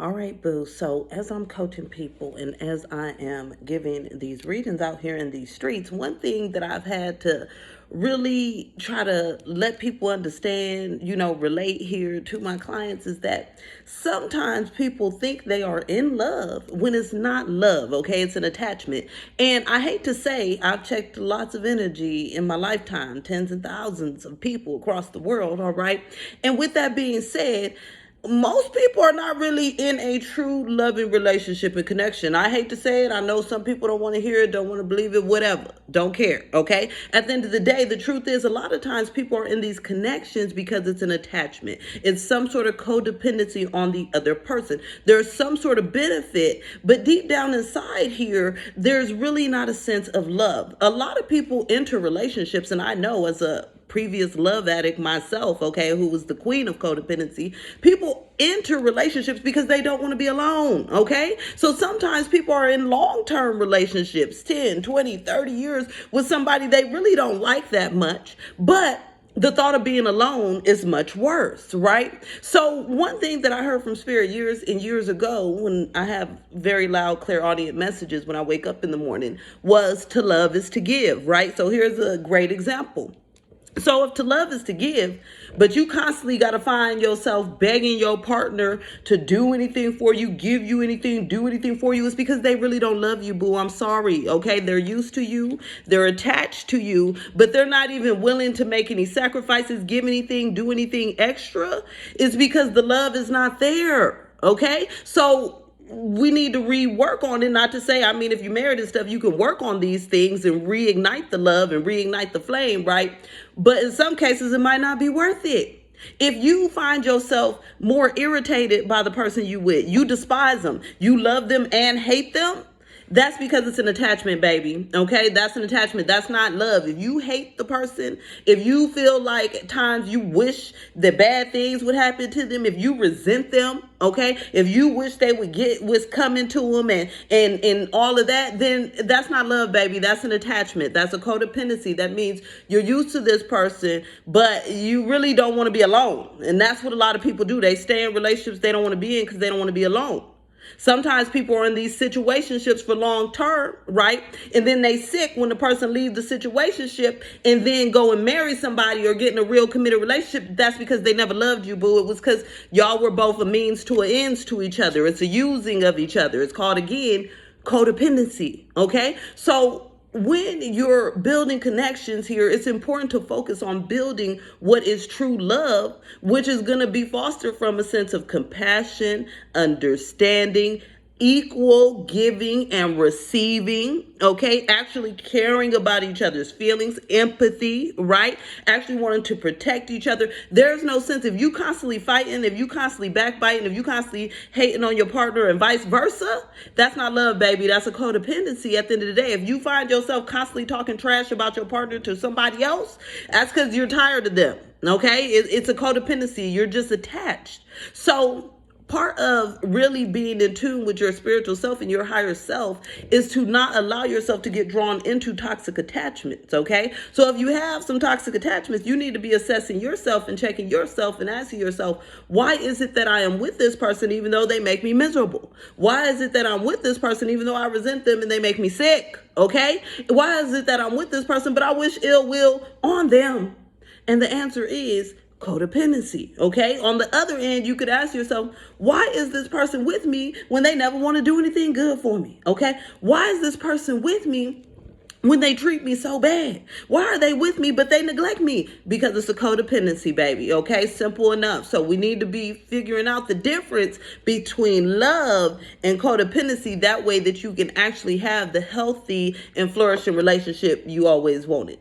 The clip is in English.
All right, boo. So as I'm coaching people and as I am giving these readings out here in these streets, one thing that I've had to really try to let people understand, relate here to my clients is that sometimes people think they are in love when it's not love, okay? It's an attachment. And I hate to say, I've checked lots of energy in my lifetime, tens and thousands of people across the world, all right? And with that being said, most people are not really in a true loving relationship and connection. I hate to say it. I know some people don't want to hear it, don't want to believe it, whatever. Don't care, okay? At the end of the day, the truth is a lot of times people are in these connections because it's an attachment. It's some sort of codependency on the other person. There's some sort of benefit, but deep down inside here, there's really not a sense of love. A lot of people enter relationships, and I know as a previous love addict myself, okay, who was the queen of codependency, people enter relationships because they don't want to be alone, okay? So sometimes people are in long-term relationships, 10, 20, 30 years with somebody they really don't like that much, but the thought of being alone is much worse, right? So one thing that I heard from Spirit years and years ago when I have very loud, clairaudient messages when I wake up in the morning was to love is to give, right? So here's a great example. So if to love is to give, but you constantly got to find yourself begging your partner to do anything for you, give you anything, do anything for you, it's because they really don't love you, boo. I'm sorry, okay? They're used to you. They're attached to you, but they're not even willing to make any sacrifices, give anything, do anything extra. It's because the love is not there, okay? So we need to rework on it. Not to say, I mean, if you're married and stuff, you can work on these things and reignite the love and reignite the flame, right? But in some cases, it might not be worth it. If you find yourself more irritated by the person you with, you despise them, you love them and hate them, that's because it's an attachment, baby. Okay, that's an attachment. That's not love. If you hate the person, if you feel like at times you wish that bad things would happen to them, if you resent them, okay, if you wish they would get what's coming to them and all of that, then that's not love, baby. That's an attachment. That's a codependency. That means you're used to this person, but you really don't want to be alone. And that's what a lot of people do. They stay in relationships they don't want to be in because they don't want to be alone. Sometimes people are in these situationships for long term, right? And then they sick when the person leaves the situationship and then go and marry somebody or get in a real committed relationship. That's because they never loved you, boo. It was because y'all were both a means to an ends to each other. It's a using of each other. It's called, again, codependency, okay? So when you're building connections here, it's important to focus on building what is true love, which is going to be fostered from a sense of compassion, understanding, equal giving and receiving, okay? Actually caring about each other's feelings, empathy, right? Actually wanting to protect each other. There's no sense if you constantly fighting, if you constantly backbiting, if you constantly hating on your partner and vice versa, that's not love, baby. That's a codependency at the end of the day. If you find yourself constantly talking trash about your partner to somebody else, that's because you're tired of them, okay? It's a codependency. You're just attached. So part of really being in tune with your spiritual self and your higher self is to not allow yourself to get drawn into toxic attachments, okay? So if you have some toxic attachments, you need to be assessing yourself and checking yourself and asking yourself, why is it that I am with this person even though they make me miserable? Why is it that I'm with this person even though I resent them and they make me sick, okay? Why is it that I'm with this person but I wish ill will on them? And the answer is codependency, okay? On the other end, you could ask yourself, why is this person with me when they never want to do anything good for me, okay? Why is this person with me when they treat me so bad? Why are they with me but they neglect me? Because it's a codependency, baby, okay? Simple enough. So we need to be figuring out the difference between love and codependency. That way that you can actually have the healthy and flourishing relationship you always wanted.